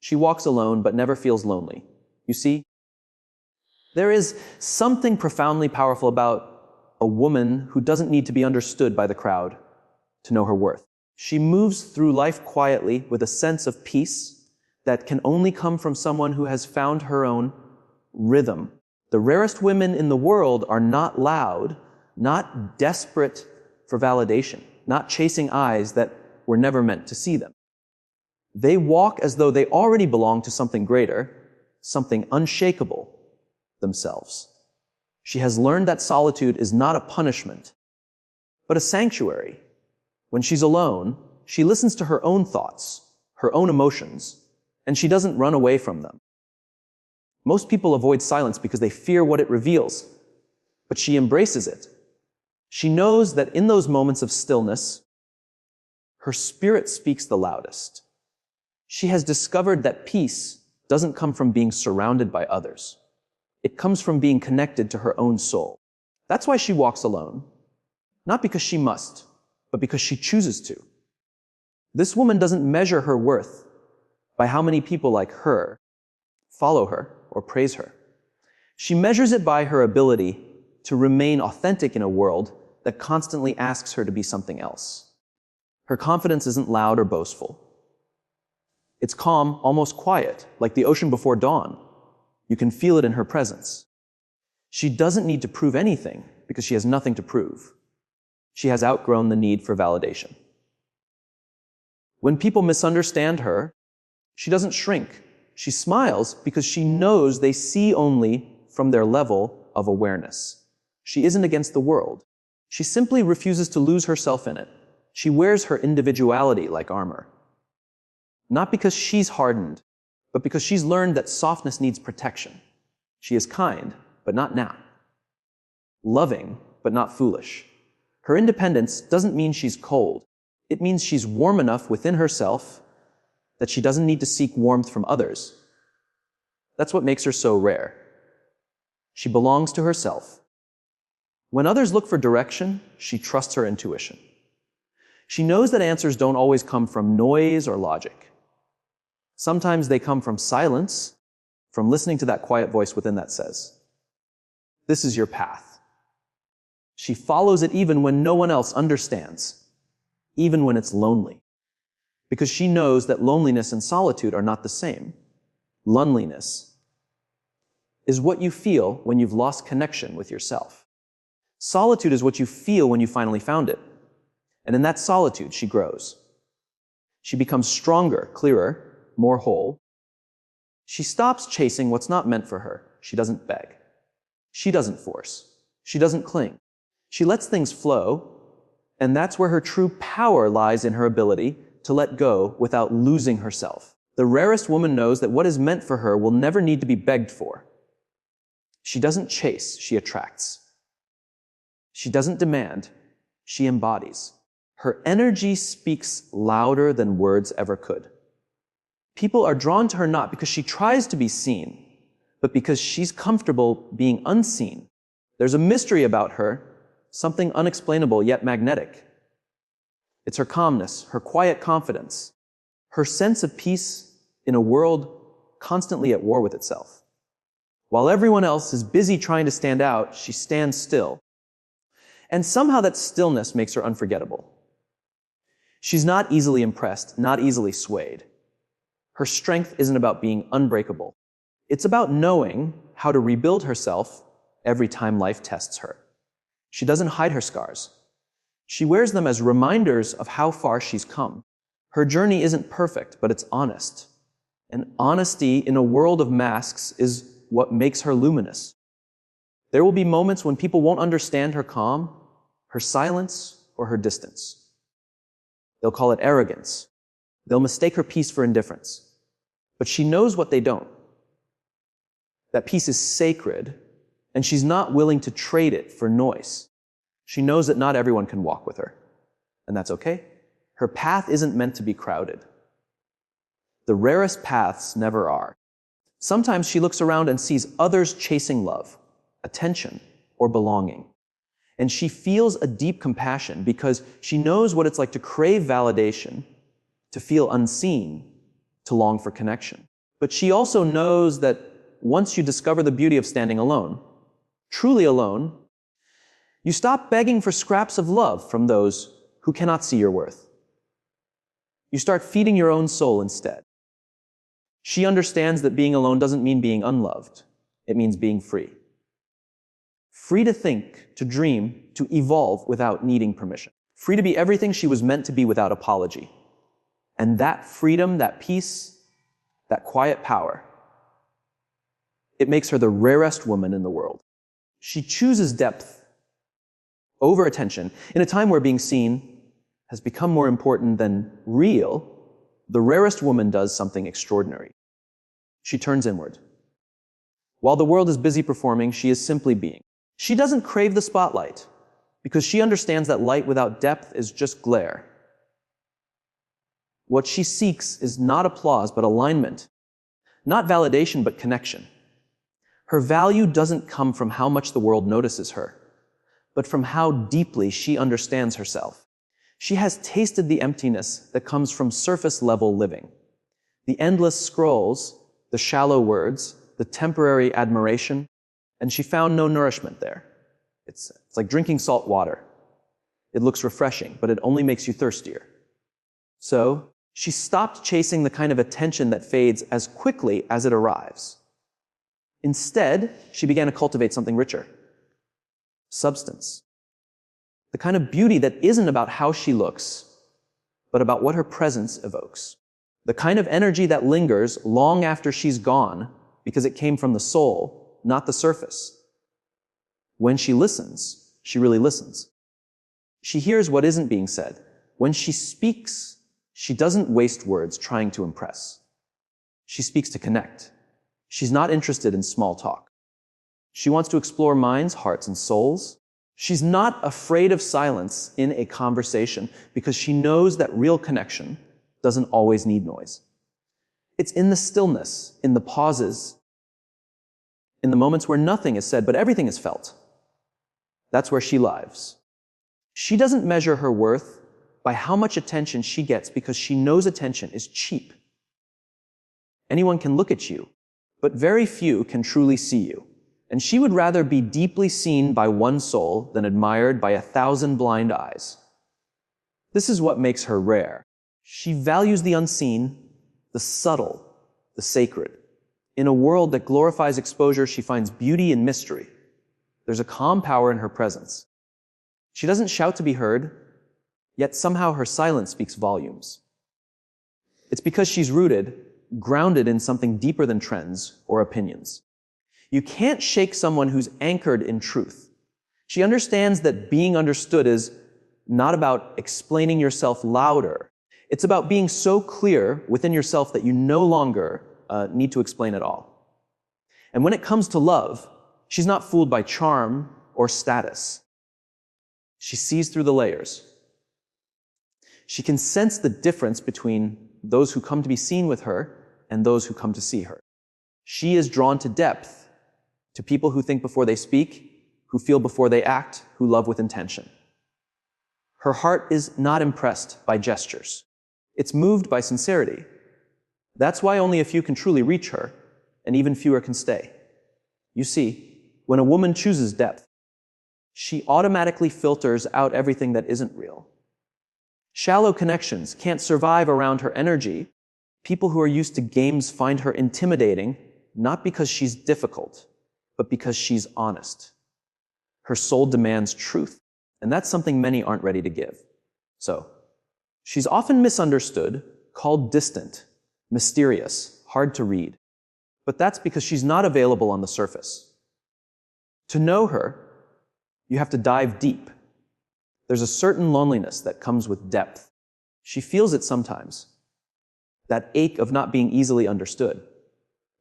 She walks alone but never feels lonely. You see? There is something profoundly powerful about a woman who doesn't need to be understood by the crowd to know her worth. She moves through life quietly with a sense of peace that can only come from someone who has found her own rhythm. The rarest women in the world are not loud, not desperate for validation, not chasing eyes that were never meant to see them. They walk as though they already belong to something greater, something unshakable, themselves. She has learned that solitude is not a punishment, but a sanctuary. When she's alone, she listens to her own thoughts, her own emotions, and she doesn't run away from them. Most people avoid silence because they fear what it reveals, but she embraces it. She knows that in those moments of stillness, her spirit speaks the loudest. She has discovered that peace doesn't come from being surrounded by others. It comes from being connected to her own soul. That's why she walks alone, not because she must, but because she chooses to. This woman doesn't measure her worth by how many people like her follow her or praise her. She measures it by her ability to remain authentic in a world that constantly asks her to be something else. Her confidence isn't loud or boastful. It's calm, almost quiet, like the ocean before dawn. You can feel it in her presence. She doesn't need to prove anything because she has nothing to prove. She has outgrown the need for validation. When people misunderstand her, she doesn't shrink. She smiles because she knows they see only from their level of awareness. She isn't against the world. She simply refuses to lose herself in it. She wears her individuality like armor. Not because she's hardened, but because she's learned that softness needs protection. She is kind, but not now. Loving, but not foolish. Her independence doesn't mean she's cold. It means she's warm enough within herself that she doesn't need to seek warmth from others. That's what makes her so rare. She belongs to herself. When others look for direction, she trusts her intuition. She knows that answers don't always come from noise or logic. Sometimes they come from silence, from listening to that quiet voice within that says, "This is your path." She follows it even when no one else understands, even when it's lonely, because she knows that loneliness and solitude are not the same. Loneliness is what you feel when you've lost connection with yourself. Solitude is what you feel when you finally found it. And in that solitude, she grows. She becomes stronger, clearer, more whole. She stops chasing what's not meant for her. She doesn't beg. She doesn't force. She doesn't cling. She lets things flow, and that's where her true power lies, in her ability to let go without losing herself. The rarest woman knows that what is meant for her will never need to be begged for. She doesn't chase, she attracts. She doesn't demand, she embodies. Her energy speaks louder than words ever could. People are drawn to her not because she tries to be seen, but because she's comfortable being unseen. There's a mystery about her, something unexplainable yet magnetic. It's her calmness, her quiet confidence, her sense of peace in a world constantly at war with itself. While everyone else is busy trying to stand out, she stands still. And somehow that stillness makes her unforgettable. She's not easily impressed, not easily swayed. Her strength isn't about being unbreakable. It's about knowing how to rebuild herself every time life tests her. She doesn't hide her scars. She wears them as reminders of how far she's come. Her journey isn't perfect, but it's honest. And honesty in a world of masks is what makes her luminous. There will be moments when people won't understand her calm, her silence, or her distance. They'll call it arrogance. They'll mistake her peace for indifference. But she knows what they don't. That peace is sacred, and she's not willing to trade it for noise. She knows that not everyone can walk with her, and that's okay. Her path isn't meant to be crowded. The rarest paths never are. Sometimes she looks around and sees others chasing love, attention, or belonging. And she feels a deep compassion because she knows what it's like to crave validation, to feel unseen, to long for connection. But she also knows that once you discover the beauty of standing alone, truly alone, you stop begging for scraps of love from those who cannot see your worth. You start feeding your own soul instead. She understands that being alone doesn't mean being unloved. It means being free. Free to think, to dream, to evolve without needing permission. Free to be everything she was meant to be without apology. And that freedom, that peace, that quiet power, it makes her the rarest woman in the world. She chooses depth over attention. In a time where being seen has become more important than real, the rarest woman does something extraordinary. She turns inward. While the world is busy performing, she is simply being. She doesn't crave the spotlight because she understands that light without depth is just glare. What she seeks is not applause, but alignment. Not validation, but connection. Her value doesn't come from how much the world notices her, but from how deeply she understands herself. She has tasted the emptiness that comes from surface-level living. The endless scrolls, the shallow words, the temporary admiration, and she found no nourishment there. It's like drinking salt water. It looks refreshing, but it only makes you thirstier. So, she stopped chasing the kind of attention that fades as quickly as it arrives. Instead, she began to cultivate something richer. Substance. The kind of beauty that isn't about how she looks, but about what her presence evokes. The kind of energy that lingers long after she's gone because it came from the soul, not the surface. When she listens, she really listens. She hears what isn't being said. When she speaks, she doesn't waste words trying to impress. She speaks to connect. She's not interested in small talk. She wants to explore minds, hearts, and souls. She's not afraid of silence in a conversation because she knows that real connection doesn't always need noise. It's in the stillness, in the pauses, in the moments where nothing is said but everything is felt. That's where she lives. She doesn't measure her worth by how much attention she gets because she knows attention is cheap. Anyone can look at you, but very few can truly see you. And she would rather be deeply seen by one soul than admired by 1,000 blind eyes. This is what makes her rare. She values the unseen, the subtle, the sacred. In a world that glorifies exposure, she finds beauty in mystery. There's a calm power in her presence. She doesn't shout to be heard, yet somehow her silence speaks volumes. It's because she's rooted, grounded in something deeper than trends or opinions. You can't shake someone who's anchored in truth. She understands that being understood is not about explaining yourself louder. It's about being so clear within yourself that you no longer need to explain at all. And when it comes to love, she's not fooled by charm or status. She sees through the layers. She can sense the difference between those who come to be seen with her and those who come to see her. She is drawn to depth, to people who think before they speak, who feel before they act, who love with intention. Her heart is not impressed by gestures. It's moved by sincerity. That's why only a few can truly reach her, and even fewer can stay. You see, when a woman chooses depth, she automatically filters out everything that isn't real. Shallow connections can't survive around her energy. People who are used to games find her intimidating, not because she's difficult, but because she's honest. Her soul demands truth, and that's something many aren't ready to give. So, she's often misunderstood, called distant, mysterious, hard to read. But that's because she's not available on the surface. To know her, you have to dive deep. There's a certain loneliness that comes with depth. She feels it sometimes, that ache of not being easily understood.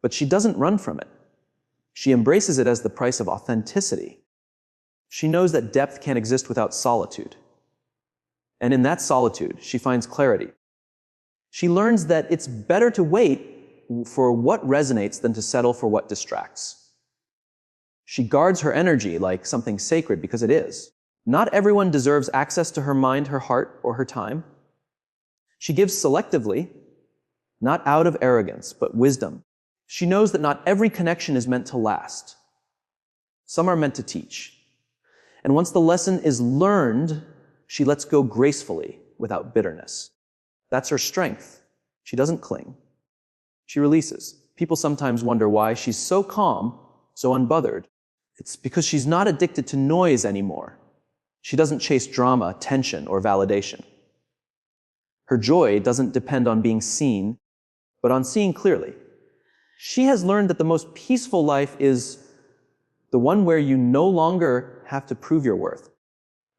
But she doesn't run from it. She embraces it as the price of authenticity. She knows that depth can't exist without solitude. And in that solitude, she finds clarity. She learns that it's better to wait for what resonates than to settle for what distracts. She guards her energy like something sacred because it is. Not everyone deserves access to her mind, her heart, or her time. She gives selectively, not out of arrogance, but wisdom. She knows that not every connection is meant to last. Some are meant to teach. And once the lesson is learned, she lets go gracefully without bitterness. That's her strength. She doesn't cling. She releases. People sometimes wonder why she's so calm, so unbothered. It's because she's not addicted to noise anymore. She doesn't chase drama, tension, or validation. Her joy doesn't depend on being seen, but on seeing clearly. She has learned that the most peaceful life is the one where you no longer have to prove your worth.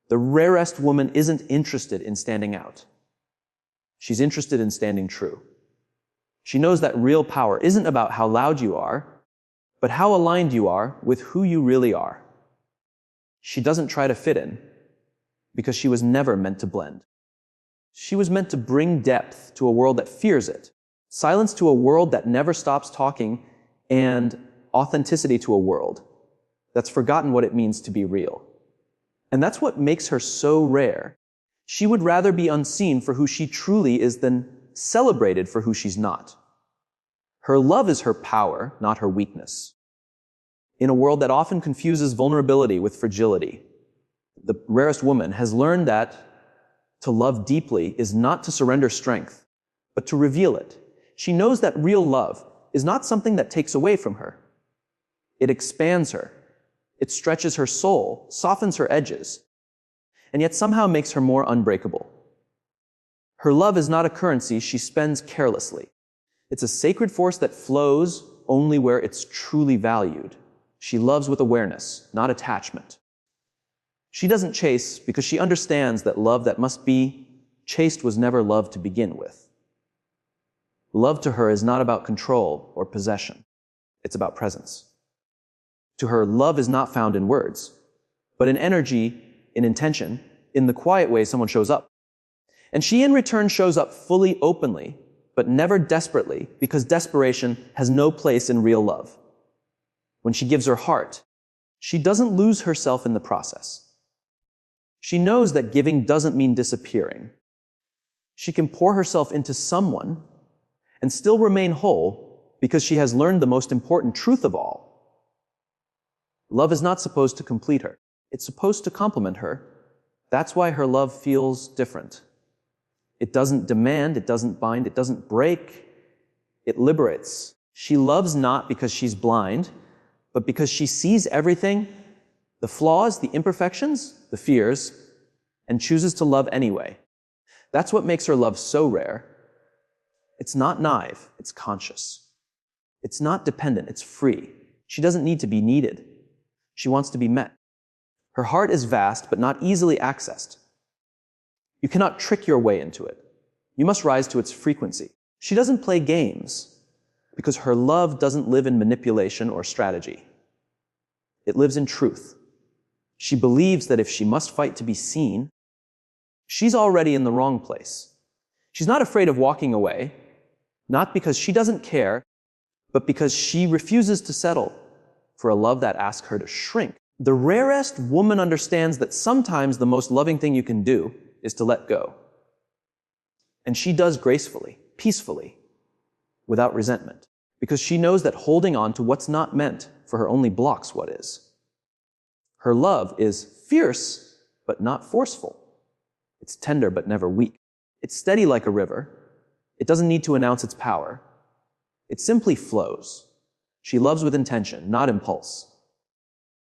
The rarest woman isn't interested in standing out. She's interested in standing true. She knows that real power isn't about how loud you are, but how aligned you are with who you really are. She doesn't try to fit in, because she was never meant to blend. She was meant to bring depth to a world that fears it, silence to a world that never stops talking, and authenticity to a world that's forgotten what it means to be real. And that's what makes her so rare. She would rather be unseen for who she truly is than celebrated for who she's not. Her love is her power, not her weakness. In a world that often confuses vulnerability with fragility, the rarest woman has learned that to love deeply is not to surrender strength, but to reveal it. She knows that real love is not something that takes away from her. It expands her. It stretches her soul, softens her edges, and yet somehow makes her more unbreakable. Her love is not a currency she spends carelessly. It's a sacred force that flows only where it's truly valued. She loves with awareness, not attachment. She doesn't chase because she understands that love that must be chased was never love to begin with. Love to her is not about control or possession. It's about presence. To her, love is not found in words, but in energy, in intention, in the quiet way someone shows up. And she in return shows up fully, openly, but never desperately, because desperation has no place in real love. When she gives her heart, she doesn't lose herself in the process. She knows that giving doesn't mean disappearing. She can pour herself into someone and still remain whole because she has learned the most important truth of all. Love is not supposed to complete her. It's supposed to complement her. That's why her love feels different. It doesn't demand, it doesn't bind, it doesn't break. It liberates. She loves not because she's blind, but because she sees everything, the flaws, the imperfections, the fears, and chooses to love anyway. That's what makes her love so rare. It's not naive, it's conscious. It's not dependent, it's free. She doesn't need to be needed. She wants to be met. Her heart is vast, but not easily accessed. You cannot trick your way into it. You must rise to its frequency. She doesn't play games because her love doesn't live in manipulation or strategy. It lives in truth. She believes that if she must fight to be seen, she's already in the wrong place. She's not afraid of walking away, not because she doesn't care, but because she refuses to settle for a love that asks her to shrink. The rarest woman understands that sometimes the most loving thing you can do is to let go. And she does gracefully, peacefully, without resentment, because she knows that holding on to what's not meant for her only blocks what is. Her love is fierce, but not forceful. It's tender, but never weak. It's steady like a river. It doesn't need to announce its power. It simply flows. She loves with intention, not impulse.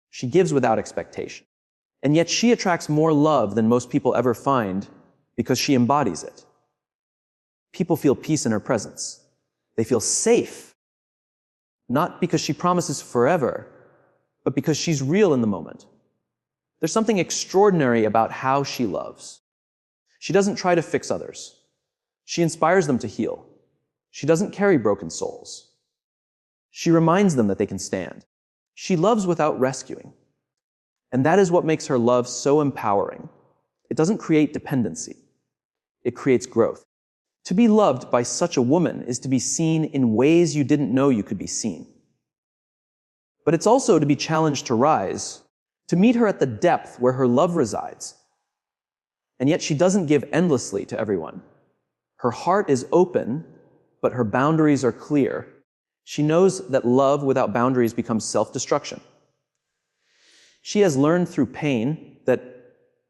She gives without expectation. And yet she attracts more love than most people ever find because she embodies it. People feel peace in her presence. They feel safe, not because she promises forever, but because she's real in the moment. There's something extraordinary about how she loves. She doesn't try to fix others. She inspires them to heal. She doesn't carry broken souls. She reminds them that they can stand. She loves without rescuing. And that is what makes her love so empowering. It doesn't create dependency. It creates growth. To be loved by such a woman is to be seen in ways you didn't know you could be seen. But it's also to be challenged to rise, to meet her at the depth where her love resides. And yet she doesn't give endlessly to everyone. Her heart is open, but her boundaries are clear. She knows that love without boundaries becomes self-destruction. She has learned through pain that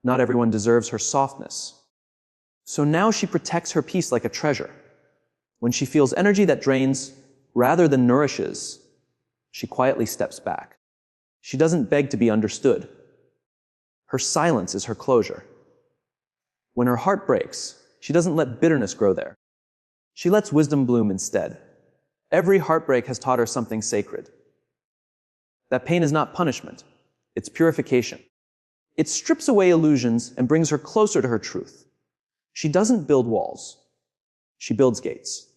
not everyone deserves her softness. So now she protects her peace like a treasure. When she feels energy that drains rather than nourishes, she quietly steps back. She doesn't beg to be understood. Her silence is her closure. When her heart breaks, she doesn't let bitterness grow there. She lets wisdom bloom instead. Every heartbreak has taught her something sacred. That pain is not punishment, it's purification. It strips away illusions and brings her closer to her truth. She doesn't build walls. She builds gates.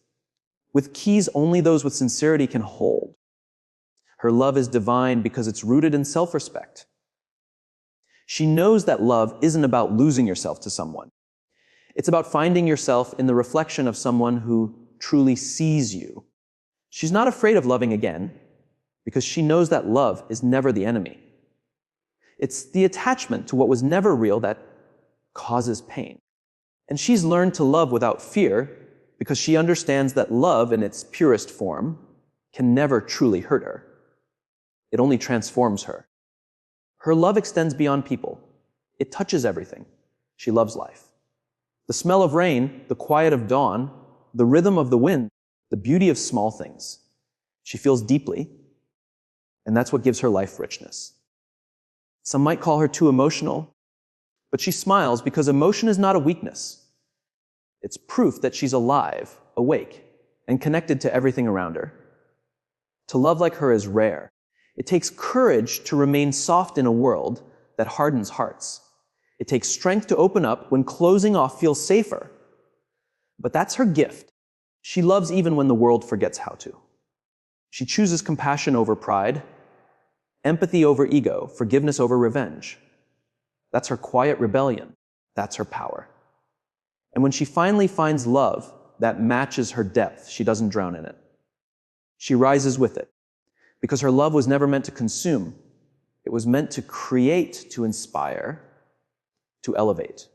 With keys only those with sincerity can hold. Her love is divine because it's rooted in self-respect. She knows that love isn't about losing yourself to someone. It's about finding yourself in the reflection of someone who truly sees you. She's not afraid of loving again because she knows that love is never the enemy. It's the attachment to what was never real that causes pain. And she's learned to love without fear because she understands that love in its purest form can never truly hurt her. It only transforms her. Her love extends beyond people. It touches everything. She loves life. The smell of rain, the quiet of dawn, the rhythm of the wind, the beauty of small things. She feels deeply, and that's what gives her life richness. Some might call her too emotional, but she smiles because emotion is not a weakness. It's proof that she's alive, awake, and connected to everything around her. To love like her is rare. It takes courage to remain soft in a world that hardens hearts. It takes strength to open up when closing off feels safer. But that's her gift. She loves even when the world forgets how to. She chooses compassion over pride, empathy over ego, forgiveness over revenge. That's her quiet rebellion. That's her power. And when she finally finds love that matches her depth, she doesn't drown in it. She rises with it, because her love was never meant to consume. It was meant to create, to inspire, to elevate.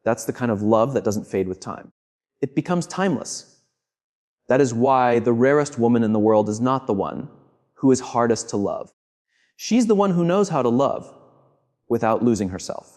That's the kind of love that doesn't fade with time. It becomes timeless. That is why the rarest woman in the world is not the one who is hardest to love. She's the one who knows how to love without losing herself.